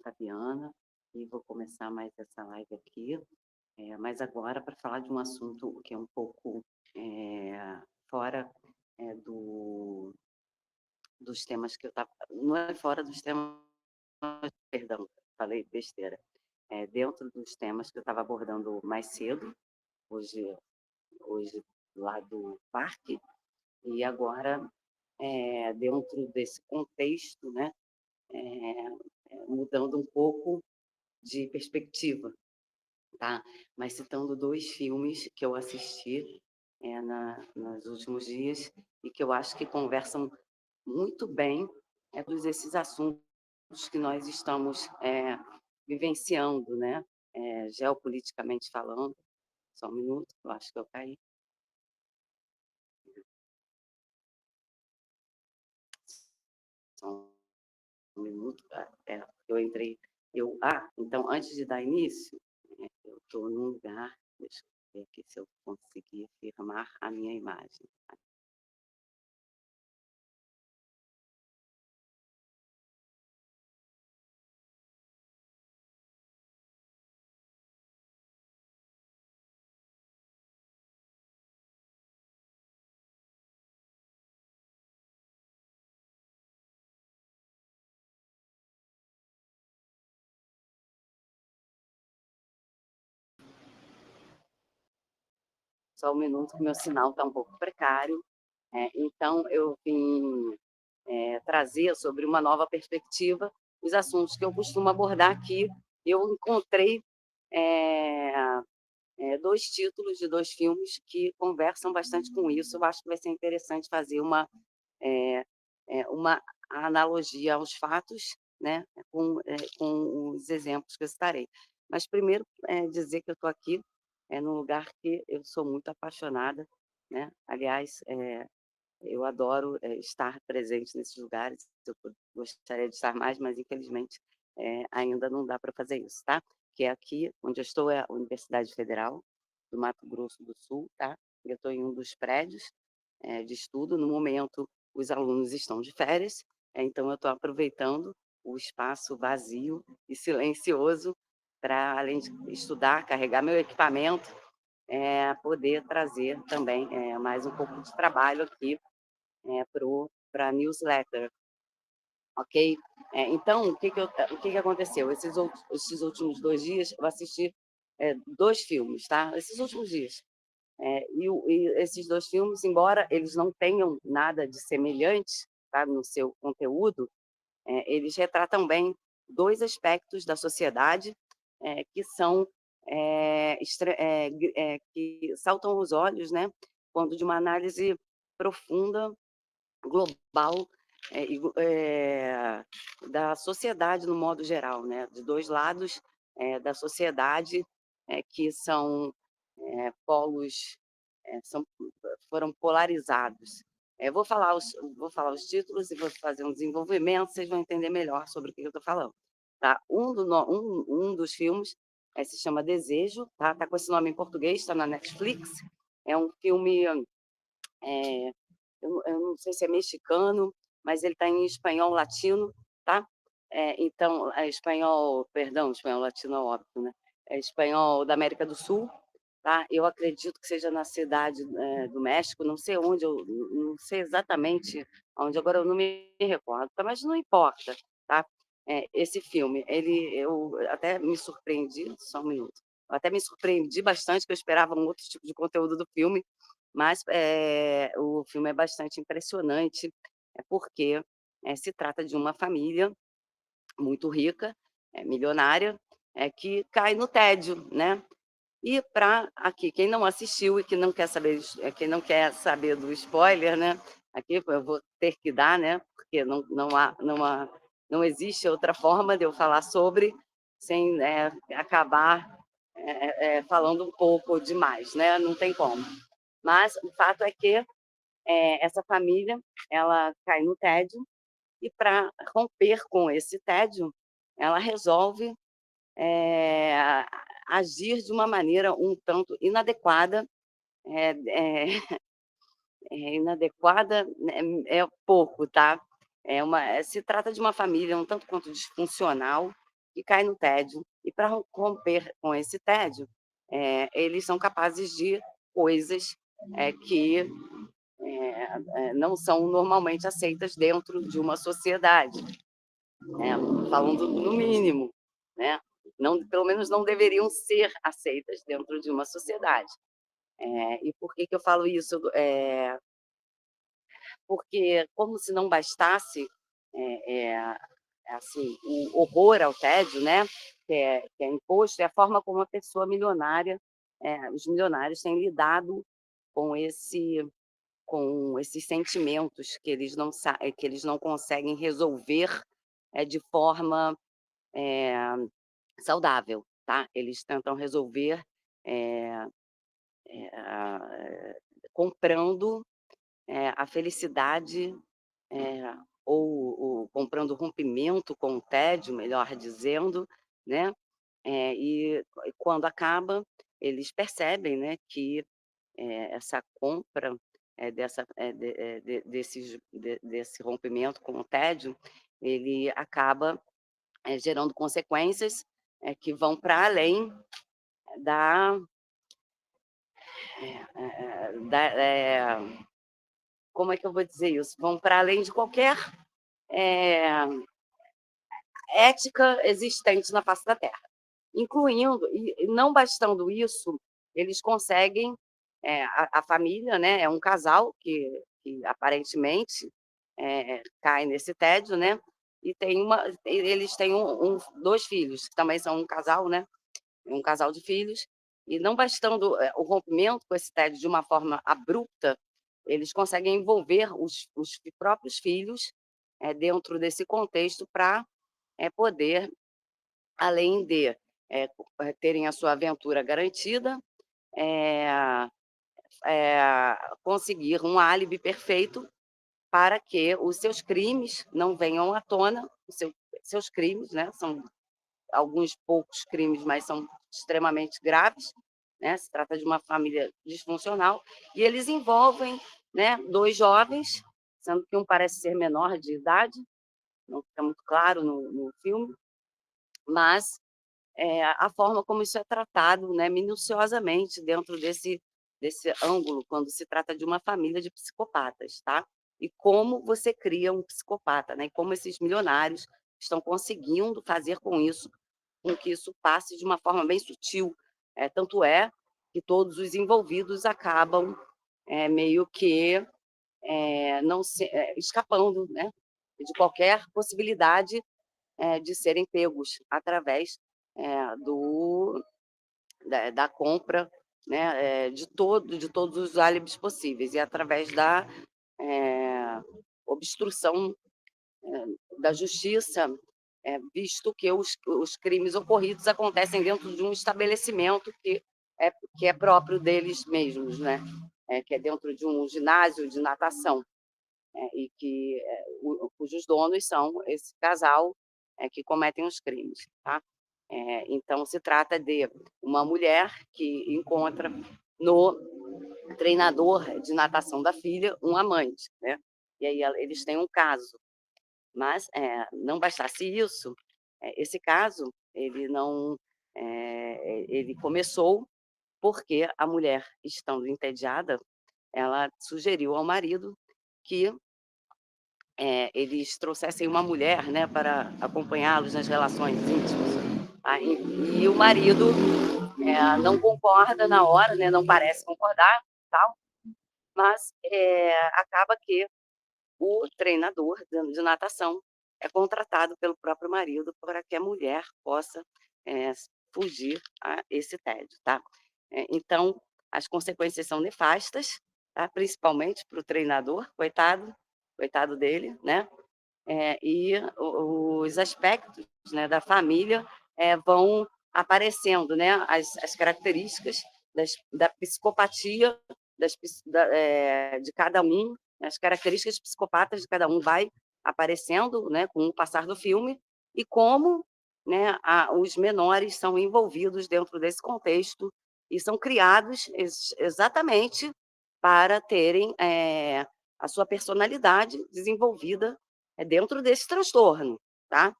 Fabiana, e vou começar mais essa live aqui, mas agora para falar de um assunto que é um pouco fora dos temas que eu estava. Não é fora dos temas, perdão, falei besteira. É dentro dos temas que eu estava abordando mais cedo, hoje, hoje lá do parque, e agora, dentro desse contexto, né, mudando um pouco de perspectiva, tá? Mas citando 2 filmes que eu assisti, nos últimos dias e que eu acho que conversam muito bem, todos esses assuntos que nós estamos, vivenciando, né, geopoliticamente falando. Só um minuto, eu acho que eu caí. Só um minuto. Eu entrei. Então, antes de dar início, eu estou num lugar, deixa eu ver aqui se eu conseguir firmar a minha imagem. Só um minuto que meu sinal está um pouco precário. Então, eu vim trazer sobre uma nova perspectiva os assuntos que eu costumo abordar aqui. Eu encontrei é, 2 títulos de 2 filmes que conversam bastante com isso. Eu acho que vai ser interessante fazer eh uma analogia aos fatos, né, com os exemplos que eu citarei. Mas primeiro, dizer que eu estou aqui, num lugar que eu sou muito apaixonada, né. Aliás, eu adoro, estar presente nesses lugares. Eu gostaria de estar mais, mas infelizmente, ainda não dá para fazer isso, tá. Que é aqui onde eu estou, é a Universidade Federal do Mato Grosso do Sul, tá. Eu estou em um dos prédios, de estudo. No momento, os alunos estão de férias, então eu estou aproveitando o espaço vazio e silencioso para, além de estudar, carregar meu equipamento, poder trazer também, mais um pouco de trabalho aqui, para a newsletter, ok? Então, o que que aconteceu? Esses últimos 2 dias, eu assisti 2 filmes, tá? Esses últimos dias. E esses 2 filmes, embora eles não tenham nada de semelhante, tá, no seu conteúdo, eles retratam bem 2 aspectos da sociedade, que são, que saltam aos olhos, né, quando de uma análise profunda, global, da sociedade no modo geral, né, de 2 lados, da sociedade, que são, polos, são foram polarizados. Vou falar os títulos e vou fazer um desenvolvimento, vocês vão entender melhor sobre o que eu estou falando, tá. Um dos filmes, se chama Desejo, tá, tá com esse nome em português, está na Netflix. É um filme, eh eu não sei se é mexicano, mas ele está em espanhol latino, tá. Então espanhol, perdão, espanhol latino é óbvio, né. É espanhol da América do Sul, tá. Eu acredito que seja na cidade, do México, não sei onde, eu não sei exatamente onde, agora eu não me recordo, tá, mas não importa, tá. Esse filme, eu até me surpreendi, só um minuto, eu até me surpreendi bastante, que eu esperava um outro tipo de conteúdo do filme, mas, o filme é bastante impressionante, porque, se trata de uma família muito rica, milionária, que cai no tédio, né. E para aqui, quem não assistiu e que não quer saber, quem não quer saber do spoiler, né, aqui eu vou ter que dar, né, porque não existe outra forma de eu falar sobre, sem, acabar, falando um pouco demais, né, não tem como. Mas o fato é que, essa família, ela cai no tédio e, para romper com esse tédio, ela resolve, a agir de uma maneira um tanto inadequada, eh eh, inadequada, é pouco, tá. Se trata de uma família um tanto quanto disfuncional, que cai no tédio. E para romper com esse tédio, eles são capazes de coisas, que não são normalmente aceitas dentro de uma sociedade, né, falando no mínimo, né, não, pelo menos não deveriam ser aceitas dentro de uma sociedade. E por que que eu falo isso? Porque como se não bastasse, assim, o horror ao tédio, né, que é imposto, é a forma como a pessoa milionária, os milionários têm lidado com esses sentimentos que eles não conseguem resolver, de forma, eh, saudável, tá. Eles tentam resolver, eh comprando, a felicidade, eh, ou comprando rompimento com o tédio, melhor dizendo, né, e quando acaba, eles percebem, né, que, essa compra, dessa desse rompimento com o tédio, ele acaba, gerando consequências, que vão para além da, da, como é que eu vou dizer isso? Vão para além de qualquer, eh, ética existente na face da Terra, incluindo e não bastando isso, eles conseguem, a família, né, é um casal que aparentemente, cai nesse tédio, né, e eles têm 2 filhos, que também são um casal, né, um casal de filhos, e não bastando, o rompimento com esse tédio de uma forma abrupta, eles conseguem envolver os próprios filhos, dentro desse contexto para, poder, além de, terem a sua aventura garantida, eh conseguir um álibi perfeito para que os seus crimes não venham à tona, seus crimes, né, são alguns poucos crimes, mas são extremamente graves, né, se trata de uma família disfuncional, e eles envolvem, né, 2 jovens, sendo que um parece ser menor de idade, não fica muito claro no filme, mas, a forma como isso é tratado, né, minuciosamente dentro desse ângulo, quando se trata de uma família de psicopatas, tá. E como você cria um psicopata, né, e como esses milionários estão conseguindo fazer com que isso passe de uma forma bem sutil. Tanto é que todos os envolvidos acabam, meio que, não se escapando, né, de qualquer possibilidade, de serem pegos através, do da compra, né, de todos os álibis possíveis e através da, eh, obstrução, da justiça, visto que os crimes ocorridos acontecem dentro de um estabelecimento é que é próprio deles mesmos, né, que é dentro de um ginásio de natação, e que, cujos donos são esse casal, que cometem os crimes, tá. Então se trata de uma mulher que encontra no treinador de natação da filha um amante, né, e aí eles têm um caso. Mas, não bastasse isso, esse caso, ele começou porque a mulher, estando entediada, ela sugeriu ao marido que, eles trouxessem uma mulher, né, para acompanhá-los nas relações íntimas. E o marido, não concorda na hora, né, não parece concordar, tal, mas, acaba que o treinador de natação é contratado pelo próprio marido para que a mulher possa, fugir a esse tédio, tá. Então, as consequências são nefastas, tá, principalmente para o treinador, coitado dele, né, e os aspectos, né, da família, vão aparecendo, né, as características da psicopatia de cada um, as características psicopatas de cada um vai aparecendo, né, com o passar do filme, e como, né, os menores são envolvidos dentro desse contexto e são criados exatamente para terem, a sua personalidade desenvolvida, dentro desse transtorno, tá.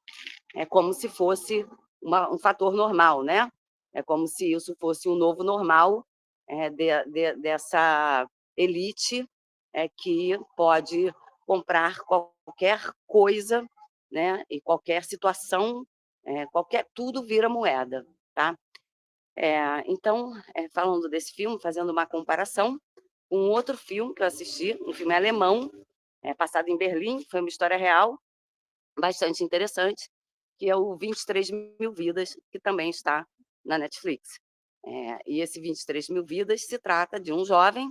é como se fosse um fator normal, né. É como se isso fosse um novo normal, dessa elite, que pode comprar qualquer coisa, né, e qualquer situação, qualquer tudo vira moeda, tá. Então, falando desse filme, fazendo uma comparação, um outro filme que eu assisti, um filme alemão, passado em Berlim, foi uma história real, bastante interessante, que é o 23.000 Vidas, que também está na Netflix. E esse 23.000 Vidas se trata de um jovem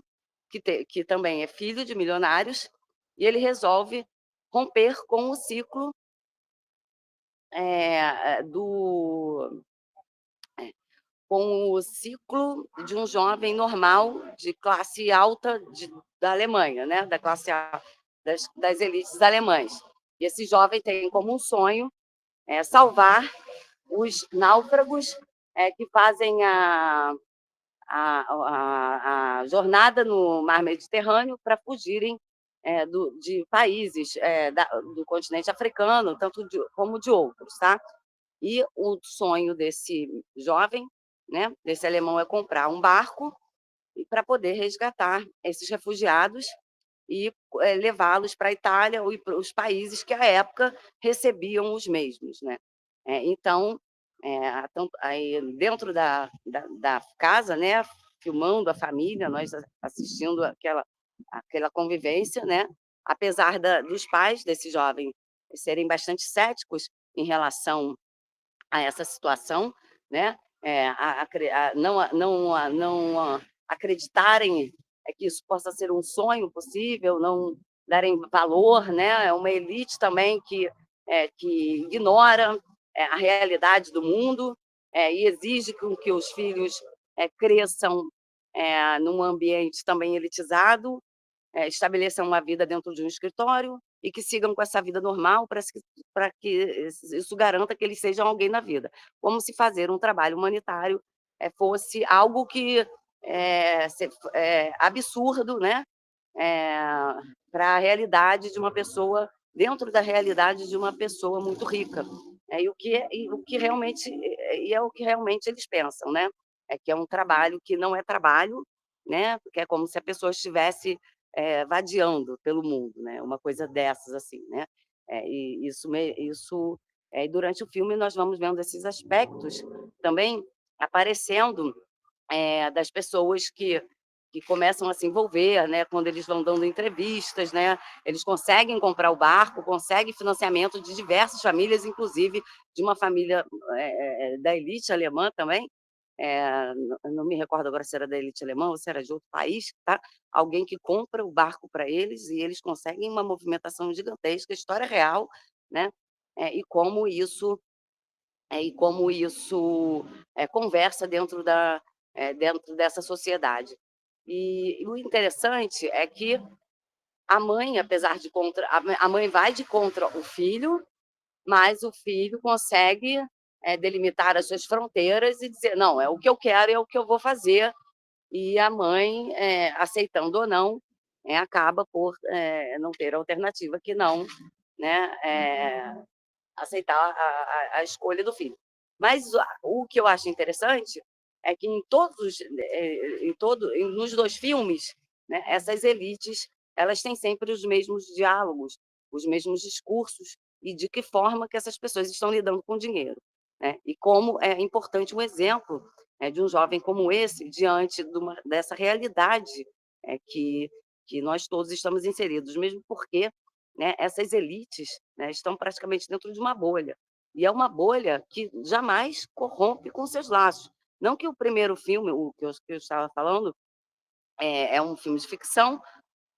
que também é filho de milionários, e ele resolve romper com o ciclo, do com o ciclo de um jovem normal de classe alta da Alemanha, né, da classe A, das elites alemãs. E esse jovem tem como um sonho salvar os náufragos que fazem a jornada no mar Mediterrâneo para fugirem de países do continente africano, tanto como de outros, tá? E o sonho desse jovem, né, desse alemão, é comprar um barco para poder resgatar esses refugiados e levá-los para a Itália ou para os países que à época recebiam os mesmos, né. Então, aí dentro da casa, né, filmando a família, nós assistindo aquela convivência, né, apesar dos pais desse jovem serem bastante céticos em relação a essa situação, né, não acreditarem que isso possa ser um sonho possível, não darem valor, né, é uma elite também que ignora, a realidade do mundo, e exige com que os filhos, cresçam, num ambiente também elitizado, estabeleçam uma vida dentro de um escritório e que sigam com essa vida normal para que isso garanta que eles sejam alguém na vida. Como se fazer um trabalho humanitário fosse algo que absurdo, né, para a realidade de uma pessoa, dentro da realidade de uma pessoa muito rica. O que realmente é o que realmente eles pensam, né, é que é um trabalho que não é trabalho, né, porque é como se a pessoa estivesse vadiando pelo mundo, né, uma coisa dessas, assim, né. E e durante o filme nós vamos vendo esses aspectos também aparecendo, das pessoas que começam a se envolver, né, quando eles vão dando entrevistas, né, eles conseguem comprar o barco, conseguem financiamento de diversas famílias, inclusive de uma família, da elite alemã também, não me recordo agora se era da elite alemã ou se era de outro país, tá, alguém que compra o barco para eles e eles conseguem uma movimentação gigantesca, história real, né, e como isso, conversa dentro dessa sociedade. E o interessante é que a mãe, apesar de contra a mãe vai de contra o filho, mas o filho consegue, delimitar as suas fronteiras e dizer: "Não, é o que eu quero, é o que eu vou fazer", e a mãe, aceitando ou não, acaba por, não ter alternativa que não, né, aceitar a escolha do filho. Mas o que eu acho interessante é que em todos os nos 2 filmes, né, essas elites, elas têm sempre os mesmos diálogos, os mesmos discursos e de que forma que essas pessoas estão lidando com o dinheiro, né. E como é importante um exemplo, de um jovem como esse diante dessa realidade, que nós todos estamos inseridos, mesmo porque, né, essas elites, né, estão praticamente dentro de uma bolha. E é uma bolha que jamais corrompe com seus laços. Não que o primeiro filme, o que eu estava falando, é um filme de ficção,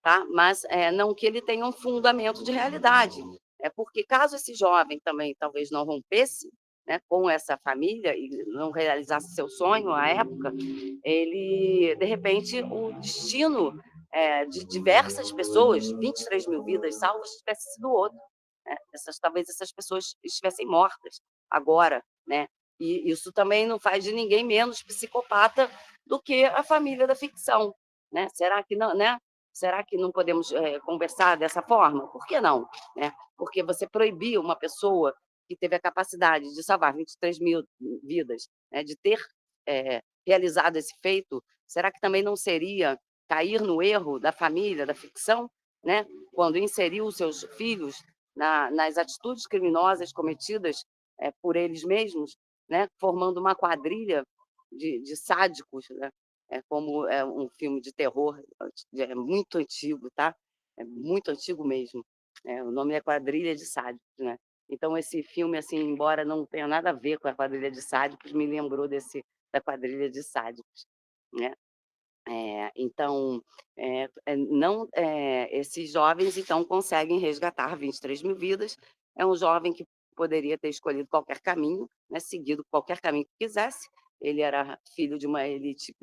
tá, mas, não que ele tenha um fundamento de realidade. É porque caso esse jovem também talvez não rompesse, né, com essa família e não realizasse seu sonho à época, ele de repente o destino, de diversas pessoas, 23.000 vidas salvas, tivesse sido outro, né, talvez essas pessoas estivessem mortas agora, né. E isso também não faz de ninguém menos psicopata do que a família da ficção, né. Será que não, né? Será que não podemos, conversar dessa forma? Por que não, né? Porque você proibir uma pessoa que teve a capacidade de salvar 23.000 vidas, né, de ter, realizado esse feito, será que também não seria cair no erro da família, da ficção, né, quando inseriu os seus filhos nas atitudes criminosas cometidas, por eles mesmos, né, formando uma quadrilha de sádicos, né, como é um filme de terror, é muito antigo, tá, é muito antigo mesmo, o nome é Quadrilha de Sádicos, né. Então esse filme, assim, embora não tenha nada a ver com a Quadrilha de Sádicos, me lembrou da Quadrilha de Sádicos, né. Então, não, esses jovens, então, conseguem resgatar 23.000 vidas. É um jovem que poderia ter escolhido qualquer caminho, né, seguido qualquer caminho que quisesse. Ele era filho de uma elite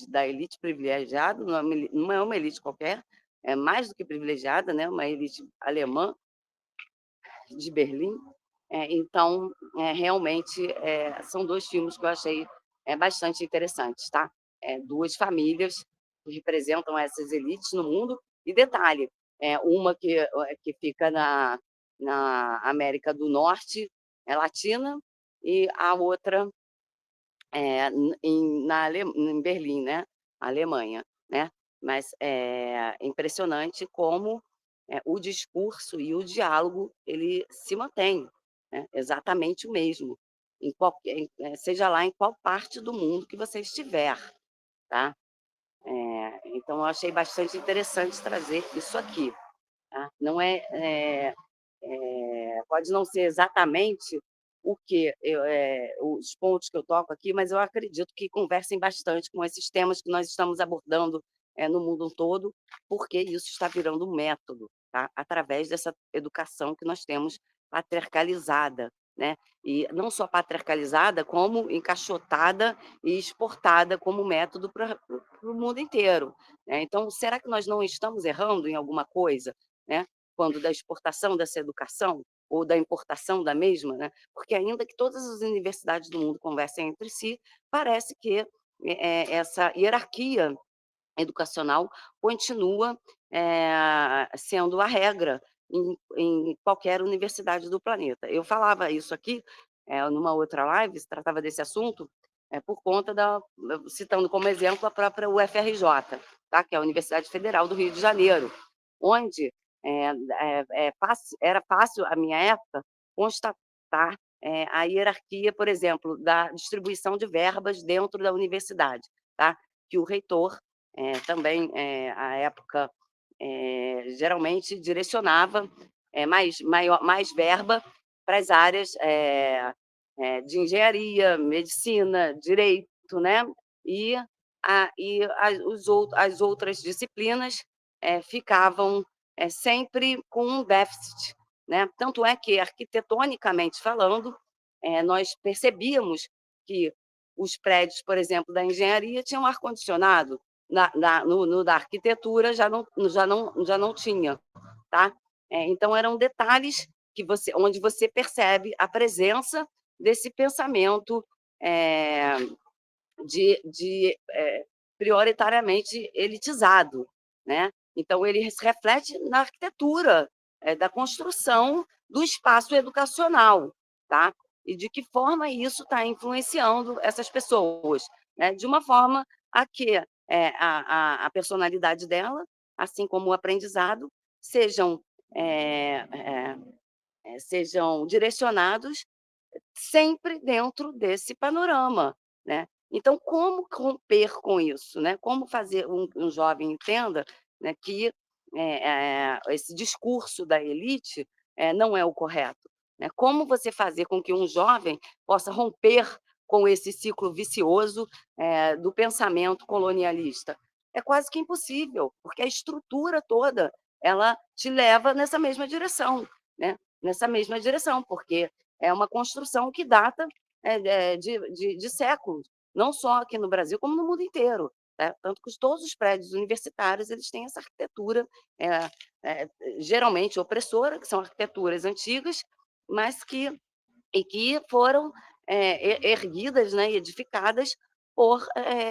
da elite privilegiada, não é uma elite qualquer, é mais do que privilegiada, né, uma elite alemã de Berlim. Então, realmente, são 2 filmes que eu achei, bastante interessantes, tá. 2 famílias que representam essas elites no mundo. E detalhe, uma que fica na América do Norte, latina, e a outra, em Berlim, né, Alemanha, né. Mas é impressionante como, o discurso e o diálogo, ele se mantém, né, exatamente o mesmo, seja lá em qual parte do mundo que você estiver, tá. Então eu achei bastante interessante trazer isso aqui, tá. Não pode não ser exatamente os pontos que eu toco aqui, mas eu acredito que conversem bastante com esses temas que nós estamos abordando, no mundo todo, porque isso está virando um método, tá, através dessa educação que nós temos patriarcalizada, né, e não só patriarcalizada, como encaixotada e exportada como método para o mundo inteiro, né. Então, será que nós não estamos errando em alguma coisa, né, quando da exportação dessa educação, ou da importação da mesma, né, porque ainda que todas as universidades do mundo conversem entre si, parece que, essa hierarquia educacional continua, sendo a regra em qualquer universidade do planeta. Eu falava isso aqui, numa outra live, se tratava desse assunto, por conta citando como exemplo a própria UFRJ, tá, que é a Universidade Federal do Rio de Janeiro, onde, era fácil, à minha época, constatar, a hierarquia, por exemplo, da distribuição de verbas dentro da universidade, tá, que o reitor, também, à época, geralmente direcionava, mais verba para as áreas, de engenharia, medicina, direito, né, e as outras disciplinas, ficavam, sempre com um déficit, né. Tanto é que, arquitetonicamente falando, nós percebíamos que os prédios, por exemplo, da engenharia tinham ar-condicionado, no da arquitetura já não tinha, tá. Então eram detalhes onde você percebe a presença desse pensamento, eh, prioritariamente elitizado, né. Então ele se reflete na arquitetura, da construção do espaço educacional, tá. E de que forma isso está influenciando essas pessoas, né, de uma forma a que, a personalidade dela, assim como o aprendizado, sejam, eh sejam direcionados sempre dentro desse panorama, né. Então como romper com isso, né, como fazer um jovem entenda, né, que, esse discurso da elite, não é o correto, né. Como você fazer com que um jovem possa romper com esse ciclo vicioso, do pensamento colonialista? É quase que impossível, porque a estrutura toda, ela te leva nessa mesma direção, né, nessa mesma direção, porque é uma construção que data, de séculos, não só aqui no Brasil, como no mundo inteiro, né. Tanto que todos os prédios universitários, eles têm essa arquitetura, eh geralmente opressora, que são arquiteturas antigas, mas que foram, erguidas, né, e edificadas por,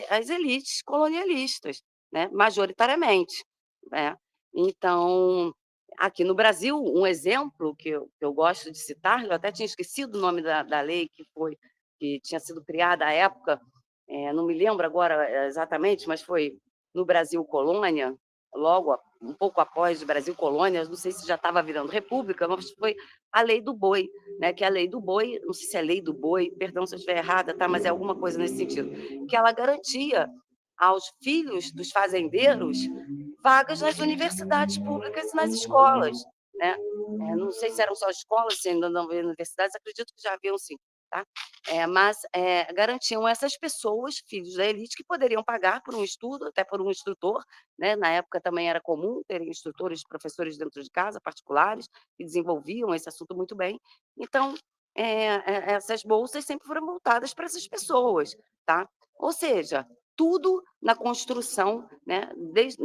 as elites colonialistas, né, majoritariamente, né. Então, aqui no Brasil, um exemplo que eu gosto de citar, eu até tinha esquecido o nome da lei que tinha sido criada à época, não me lembro agora exatamente, mas foi no Brasil colônia, logo um pouco após o Brasil colônia, não sei se já estava virando república, mas foi a lei do boi, né, que é a lei do boi, não sei se é lei do boi, perdão se eu estiver errada, tá, mas é alguma coisa nesse sentido, que ela garantia aos filhos dos fazendeiros vagas nas universidades públicas e nas escolas, né. Não sei se eram só escolas, se ainda não havia universidades, acredito que já haviam sim, tá. Mas, garantiam essas pessoas, filhos da elite, que poderiam pagar por um estudo, até por um instrutor, né, na época também era comum terem instrutores, professores dentro de casa, particulares, que desenvolviam esse assunto muito bem. Então, essas bolsas sempre foram voltadas para essas pessoas, tá. Ou seja, tudo na construção, né, desde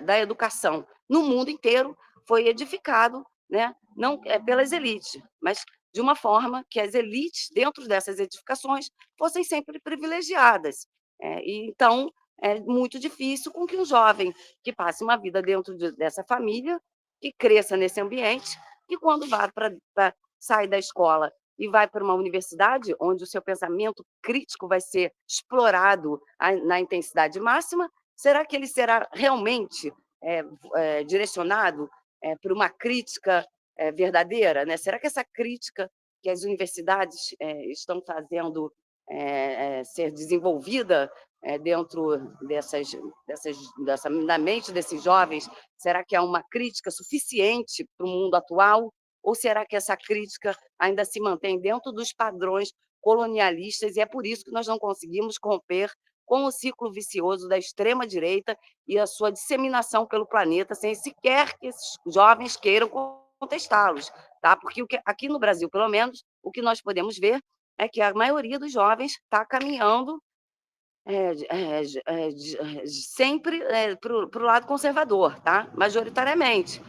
da educação no mundo inteiro foi edificado, né, não pelas elites, mas de uma forma que as elites, dentro dessas edificações, fossem sempre privilegiadas. E então é muito difícil com que um jovem que passe uma vida dentro dessa família, que cresça nesse ambiente, que quando vá sai da escola e vai para uma universidade, onde o seu pensamento crítico vai ser explorado na intensidade máxima, será que ele será realmente direcionado para uma crítica verdadeira? Né? Será que essa crítica que as universidades estão fazendo ser desenvolvida dentro da mente desses jovens, será que é uma crítica suficiente para o mundo atual? Ou será que essa crítica ainda se mantém dentro dos padrões colonialistas e é por isso que nós não conseguimos romper com o ciclo vicioso da extrema-direita e a sua disseminação pelo planeta, sem sequer que esses jovens queiram contestá-los, tá? Porque aqui no Brasil, pelo menos, o que nós podemos ver é que a maioria dos jovens está caminhando sempre para o lado conservador, tá? Majoritariamente.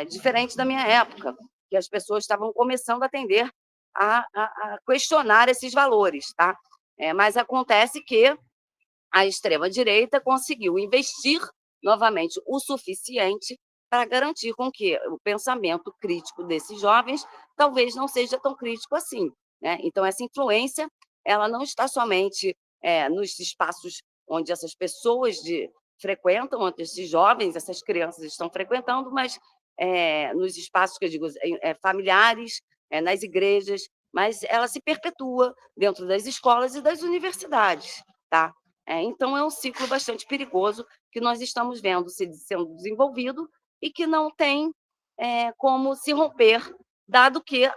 Diferente da minha época, que as pessoas estavam começando a tender a questionar esses valores, tá? Mas acontece que a extrema-direita conseguiu investir novamente o suficiente para garantir com que o pensamento crítico desses jovens talvez não seja tão crítico assim, né. Então essa influência, ela não está somente, nos espaços onde essas pessoas frequentam, onde esses jovens, essas crianças estão frequentando, mas, nos espaços que eu digo, familiares, nas igrejas, mas ela se perpetua dentro das escolas e das universidades, tá. Então é um ciclo bastante perigoso que nós estamos vendo sendo desenvolvido e que não tem, como se romper, dado que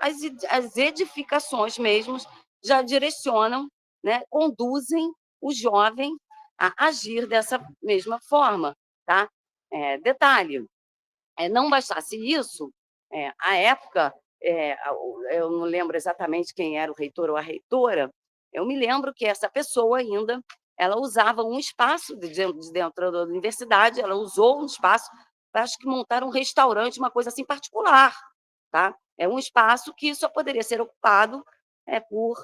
as edificações mesmos já direcionam, né, conduzem o jovem a agir dessa mesma forma, tá. Detalhe, não bastasse isso, à época, eu não lembro exatamente quem era o reitor ou a reitora, eu me lembro que essa pessoa ainda, ela usava um espaço de dentro da universidade, ela usou um espaço para acho que montar um restaurante, uma coisa assim particular, tá. É um espaço que só poderia ser ocupado, por,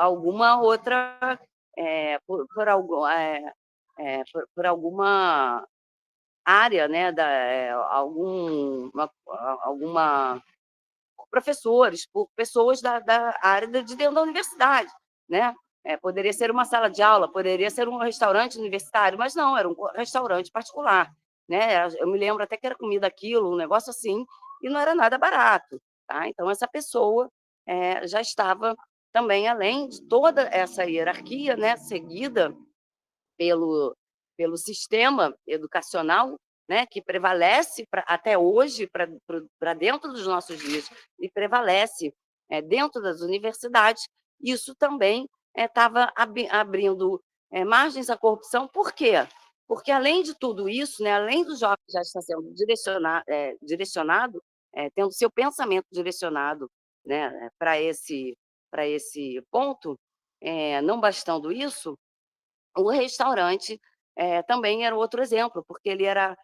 alguma outra, por alguma área, né, alguma professores, por pessoas da área de dentro da universidade, né. Poderia ser uma sala de aula, poderia ser um restaurante universitário, mas não, era um restaurante particular, né. Eu me lembro até que era comida aquilo, um negócio assim, e não era nada barato, tá. Então essa pessoa, já estava também além de toda essa hierarquia, né, seguida pelo sistema educacional, né, que prevalece até hoje para dentro dos nossos dias e prevalece, dentro das universidades, isso também estava abrindo, margens à corrupção. Por quê? Porque além de tudo isso, né, além do jovem já estar sendo direcionado, tendo seu pensamento direcionado, né, para esse ponto, não bastando isso, o restaurante, também era outro exemplo, porque ele era,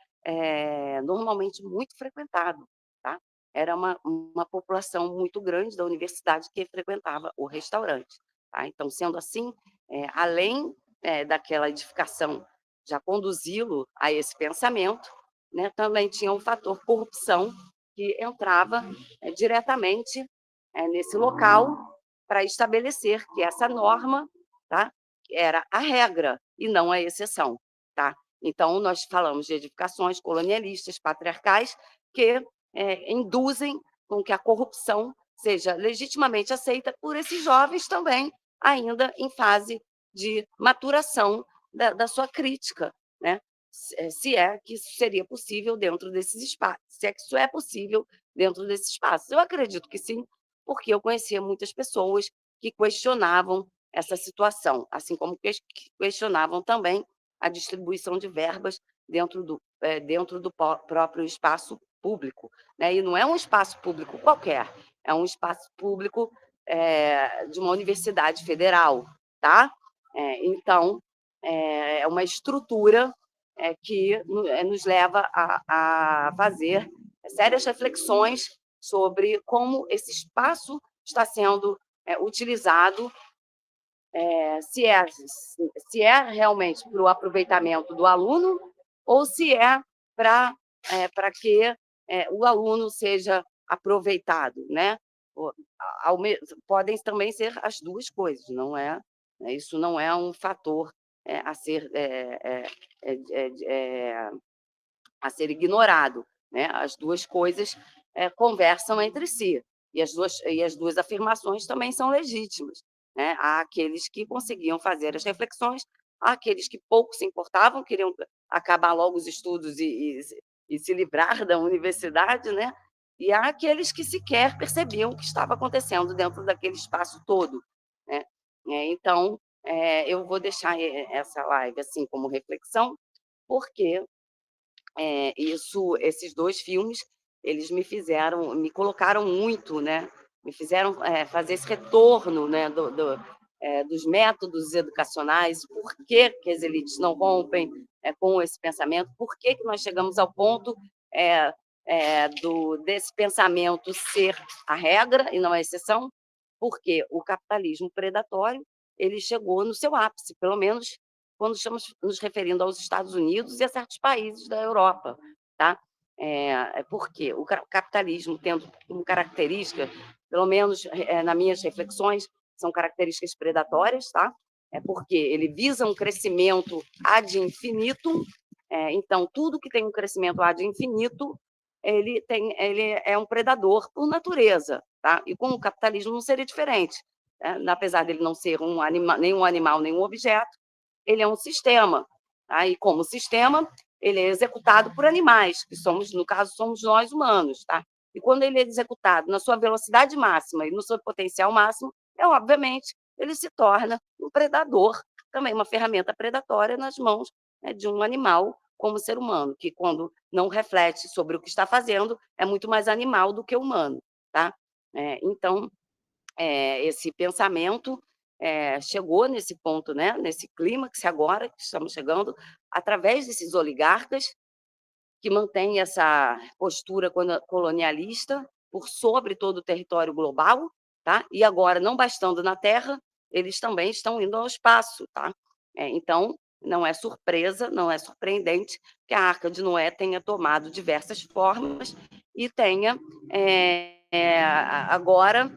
normalmente muito frequentado, tá. Era uma população muito grande da universidade que frequentava o restaurante, tá. Então, sendo assim, além, daquela edificação já conduzi-lo a esse pensamento, né, também tinha o fator corrupção, que entrava diretamente nesse local para estabelecer que essa norma, tá, era a regra e não a exceção. Tá? Então, nós falamos de edificações colonialistas, patriarcais, que induzem com que a corrupção seja legitimamente aceita por esses jovens também, ainda em fase de maturação da sua crítica, né? Se é que isso seria possível dentro desses espaços, se é que isso é possível dentro desses espaços. Eu acredito que sim, porque eu conhecia muitas pessoas que questionavam essa situação, assim como questionavam também a distribuição de verbas dentro do próprio espaço público, né? E não é um espaço público qualquer, é um espaço público de uma universidade federal, tá? Então, é uma estrutura que nos leva a fazer sérias reflexões sobre como esse espaço está sendo utilizado, se é realmente para o aproveitamento do aluno ou se é para que o aluno seja aproveitado, né? Podem também ser as duas coisas, não é? Isso não é um fator a ser a ser ignorado, né? As duas coisas conversam entre si e as duas afirmações também são legítimas, né? Há aqueles que conseguiam fazer as reflexões, há aqueles que pouco se importavam, queriam acabar logo os estudos e se livrar da universidade, né? E há aqueles que sequer percebiam o que estava acontecendo dentro daquele espaço todo, né? Então, eu vou deixar essa live assim como reflexão, porque esses 2 filmes, eles me colocaram muito, né, me fizeram, fazer esse retorno, né, dos métodos educacionais, por que que as elites não rompem, com esse pensamento, por que que nós chegamos ao ponto, desse pensamento ser a regra e não a exceção, porque o capitalismo predatório, ele chegou no seu ápice, pelo menos quando estamos nos referindo aos Estados Unidos e a certos países da Europa, tá? Porque o capitalismo tendo como característica, pelo menos nas minhas reflexões, são características predatórias, tá? Porque ele visa um crescimento ad infinitum, então tudo que tem um crescimento ad infinitum, ele é um predador por natureza, tá? E com o capitalismo não seria diferente, né? Apesar dele não ser nenhum animal, nenhum objeto, ele é um sistema, tá? E como sistema, ele é executado por animais, que somos, no caso, somos nós humanos, tá? E quando ele é executado na sua velocidade máxima e no seu potencial máximo, obviamente, ele se torna um predador, também uma ferramenta predatória nas mãos, né, de um animal como o ser humano, que quando não reflete sobre o que está fazendo, é muito mais animal do que humano, tá? Então, esse pensamento chegou nesse ponto, né, nesse clímax agora que estamos chegando, através desses oligarcas que mantêm essa postura colonialista por sobre todo o território global, tá? E agora, não bastando na Terra, eles também estão indo ao espaço, tá? Então, não é surpresa, não é surpreendente que a Arca de Noé tenha tomado diversas formas e tenha agora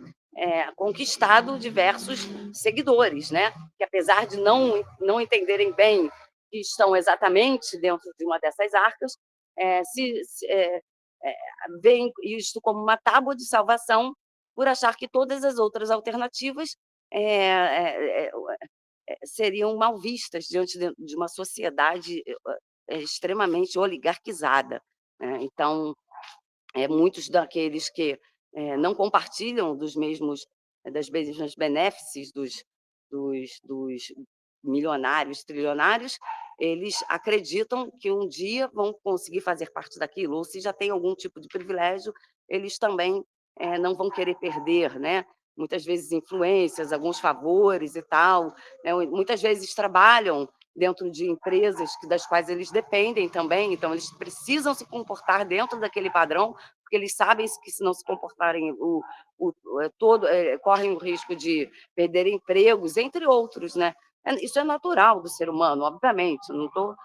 conquistado diversos seguidores, né? Que apesar de não entenderem bem que estão exatamente dentro de uma dessas arcas, veem isto como uma tábua de salvação por achar que todas as outras alternativas seriam mal vistas diante de uma sociedade extremamente oligarquizada, né? Então, muitos daqueles que não compartilham das mesmas benéfices dos milionários, trilionários, eles acreditam que um dia vão conseguir fazer parte daquilo, ou se já tem algum tipo de privilégio, eles também não vão querer perder, né? Muitas vezes influências, alguns favores e tal, né? Muitas vezes trabalham dentro de empresas das quais eles dependem também, então eles precisam se comportar dentro daquele padrão, porque eles sabem que se não se comportarem correm o risco de perder empregos, entre outros, né? Isso é natural do ser humano, obviamente, não estou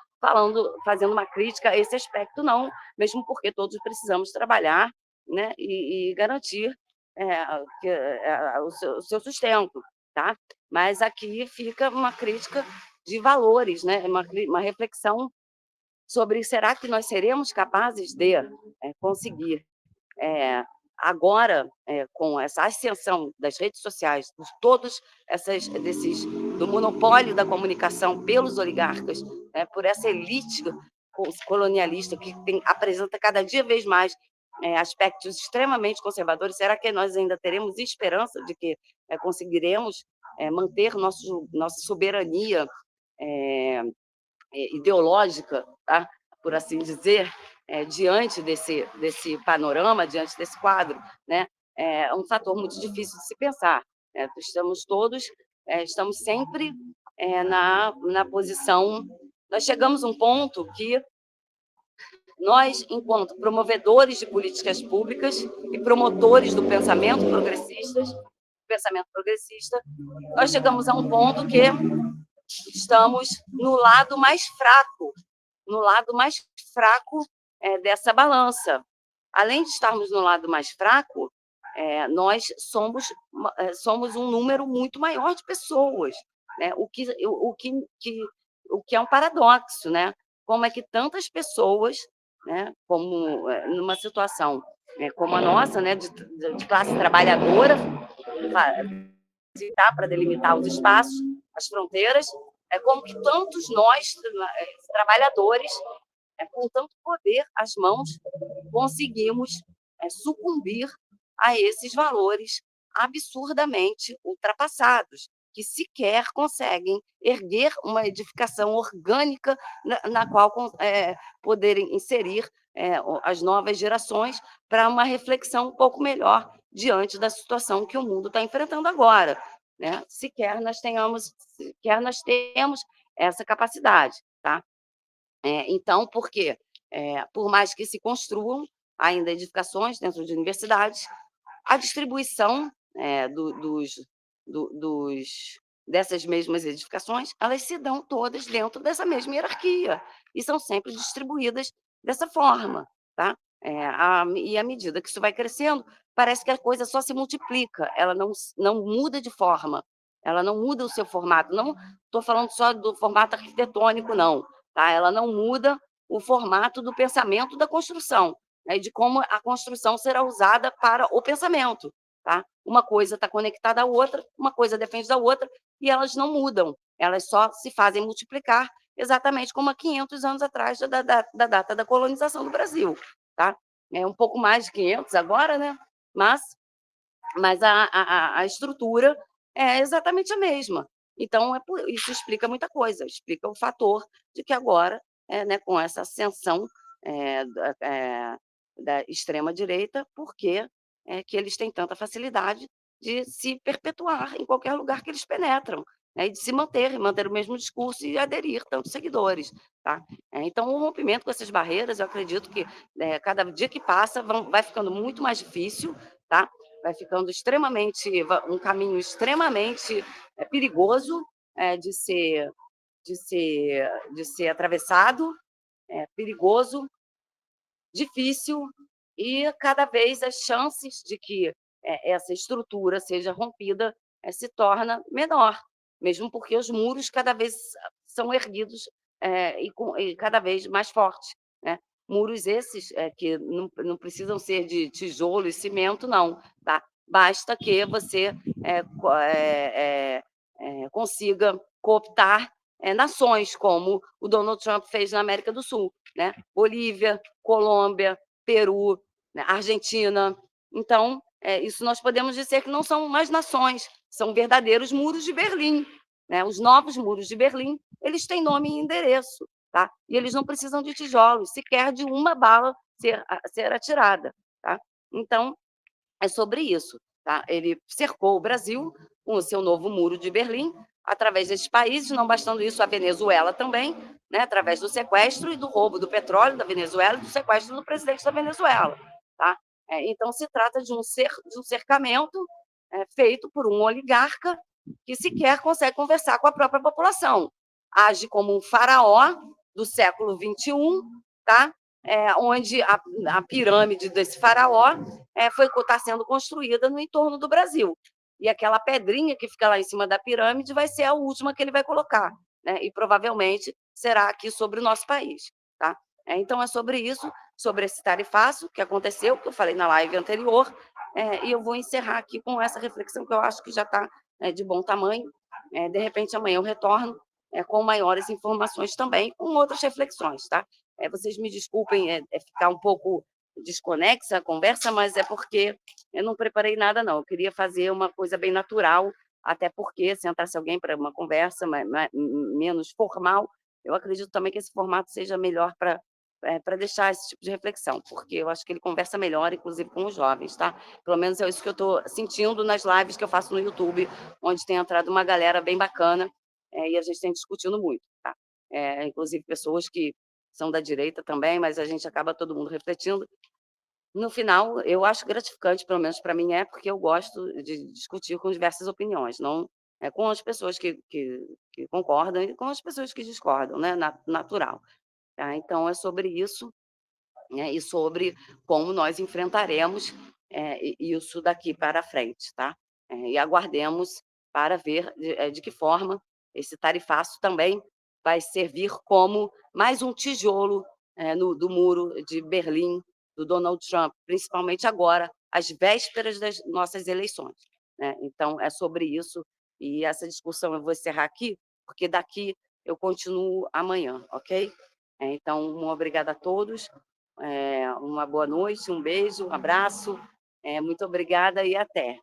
fazendo uma crítica a esse aspecto, não, mesmo porque todos precisamos trabalhar, né, e garantir o seu sustento, tá? Mas aqui fica uma crítica de valores, né, uma reflexão sobre será que nós seremos capazes de conseguir eh, agora, com essa ascensão das redes sociais, de todos do monopólio da comunicação pelos oligarcas, né, por essa elite colonialista que apresenta cada dia vez mais aspectos extremamente conservadores, será que nós ainda teremos esperança de que conseguiremos manter nossa soberania eh, ideológica, tá? Por assim dizer, diante desse panorama, diante desse quadro, né? É um fator muito difícil de se pensar. Estamos sempre na posição. Nós chegamos a um ponto que nós, enquanto promovedores de políticas públicas e promotores do pensamento progressista, nós chegamos a um ponto que estamos no lado mais fraco dessa balança. Além de estarmos no lado mais fraco, nós somos um número muito maior de pessoas, né? O que é um paradoxo, né? Como é que tantas pessoas, né, como numa situação como a nossa, né, de classe trabalhadora, para delimitar os espaços, as fronteiras, como que tantos nós, trabalhadores, com tanto poder às mãos, conseguimos sucumbir a esses valores absurdamente ultrapassados, que sequer conseguem erguer uma edificação orgânica na qual poderem inserir as novas gerações para uma reflexão um pouco melhor diante da situação que o mundo está enfrentando agora, né? Sequer nós temos essa capacidade, tá? Então, por quê? Por mais que se construam ainda edificações dentro de universidades, a distribuição dessas mesmas edificações, elas se dão todas dentro dessa mesma hierarquia e são sempre distribuídas dessa forma, tá? E à medida que isso vai crescendo, parece que a coisa só se multiplica, ela não muda de forma, ela não muda o seu formato. Não estou falando só do formato arquitetônico, não, tá? Ela não muda o formato do pensamento da construção, né, de como a construção será usada para o pensamento, tá? Uma coisa está conectada à outra, uma coisa depende da outra, e elas não mudam, elas só se fazem multiplicar exatamente como há 500 anos atrás da data da colonização do Brasil, tá? É um pouco mais de 500 agora, né? Mas a estrutura é exatamente a mesma. Então, isso explica muita coisa, explica o fator de que agora, né, com essa ascensão da extrema-direita, porque que eles têm tanta facilidade de se perpetuar em qualquer lugar que eles penetram, né, e de se manter o mesmo discurso e aderir tantos seguidores. Tá? Então, o rompimento com essas barreiras, eu acredito que cada dia que passa vai ficando muito mais difícil, tá? Vai ficando um caminho extremamente perigoso de ser atravessado, perigoso, difícil, e cada vez as chances de que essa estrutura seja rompida se torna menor, mesmo porque os muros cada vez são erguidos e cada vez mais fortes, né? Muros esses que não precisam ser de tijolo e cimento, não, tá? Basta que você consiga cooptar nações, como o Donald Trump fez na América do Sul, né? Bolívia, Colômbia, Peru, né? Argentina. Então, isso nós podemos dizer que não são mais nações, são verdadeiros muros de Berlim, né? Os novos muros de Berlim, eles têm nome e endereço, tá? E eles não precisam de tijolos, sequer de uma bala ser atirada, tá? Então, é sobre isso, tá? Ele cercou o Brasil com o seu novo muro de Berlim, através desses países, não bastando isso, a Venezuela também, né, através do sequestro e do roubo do petróleo da Venezuela e do sequestro do presidente da Venezuela. Tá? Então, se trata de um cercamento feito por um oligarca que sequer consegue conversar com a própria população. Age como um faraó, do século XXI, tá? Onde a pirâmide desse faraó está sendo construída no entorno do Brasil. E aquela pedrinha que fica lá em cima da pirâmide vai ser a última que ele vai colocar, né? E provavelmente será aqui sobre o nosso país, tá? Então é sobre isso, sobre esse tarifaço que aconteceu, que eu falei na live anterior, e eu vou encerrar aqui com essa reflexão que eu acho que já está de bom tamanho. De repente amanhã eu retorno com maiores informações também, com outras reflexões, tá? Vocês me desculpem ficar um pouco desconexa a conversa, mas é porque eu não preparei nada, não. Eu queria fazer uma coisa bem natural, até porque sentasse alguém para uma conversa menos formal, eu acredito também que esse formato seja melhor para deixar esse tipo de reflexão, porque eu acho que ele conversa melhor, inclusive com os jovens, tá? Pelo menos é isso que eu estou sentindo nas lives que eu faço no YouTube, onde tem entrado uma galera bem bacana, e a gente tem discutindo muito, tá? Inclusive pessoas que são da direita também, mas a gente acaba todo mundo refletindo. No final, eu acho gratificante, pelo menos para mim porque eu gosto de discutir com diversas opiniões, não com as pessoas que concordam e com as pessoas que discordam, né, natural. Tá? Então é sobre isso, né, e sobre como nós enfrentaremos isso daqui para frente, tá? E aguardemos para ver de que forma esse tarifaço também vai servir como mais um tijolo do muro de Berlim do Donald Trump, principalmente agora, às vésperas das nossas eleições, né? Então é sobre isso, e essa discussão eu vou encerrar aqui, porque daqui eu continuo amanhã, ok? Então, uma obrigada a todos, uma boa noite, um beijo, um abraço, muito obrigada e até.